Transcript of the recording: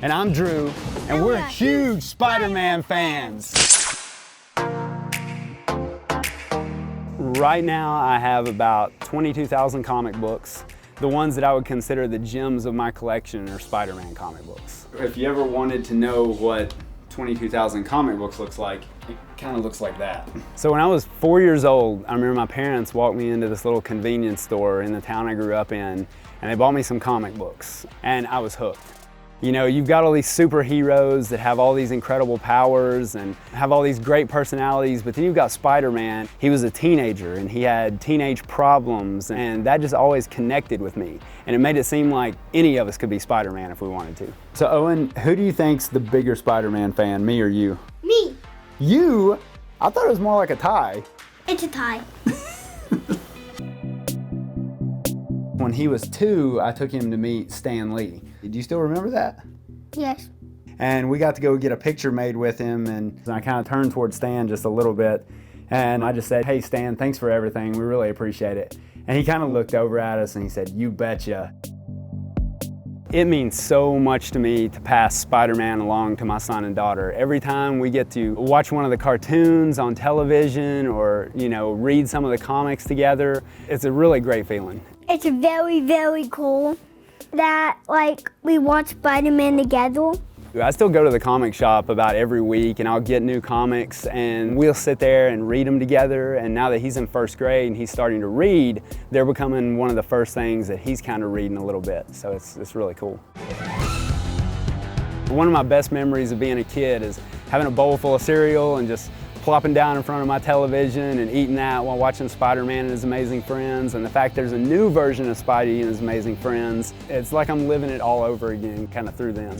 And I'm Drew, and we're huge Spider-Man fans. Right now, I have about 22,000 comic books. The ones that I would consider the gems of my collection are Spider-Man comic books. If you ever wanted to know what 22,000 comic books looks like, it kind of looks like that. So when I was 4 years old, I remember my parents walked me into this little convenience store in the town I grew up in, and they bought me some comic books, and I was hooked. You know, you've got all these superheroes that have all these incredible powers and have all these great personalities, but then you've got Spider-Man. He was a teenager and he had teenage problems, and that just always connected with me. And it made it seem like any of us could be Spider-Man if we wanted to. So Owen, who do you think's the bigger Spider-Man fan, me or you? Me. You? I thought it was more like a tie. It's a tie. When he was 2, I took him to meet Stan Lee. Do you still remember that? Yes. And we got to go get a picture made with him, and I kind of turned towards Stan just a little bit, and I just said, "Hey Stan, thanks for everything, we really appreciate it." And he kind of looked over at us and he said, "You betcha." It means so much to me to pass Spider-Man along to my son and daughter. Every time we get to watch one of the cartoons on television or, you know, read some of the comics together, it's a really great feeling. It's very, very cool that, like, we watch Spider-Man together. I still go to the comic shop about every week and I'll get new comics and we'll sit there and read them together. And now that he's in 1st grade and he's starting to read, they're becoming one of the first things that he's kind of reading a little bit. So it's really cool. One of my best memories of being a kid is having a bowl full of cereal and just plopping down in front of my television and eating that while watching Spider-Man and His Amazing Friends. And the fact there's a new version of Spidey and His Amazing Friends, it's like I'm living it all over again, kind of through them.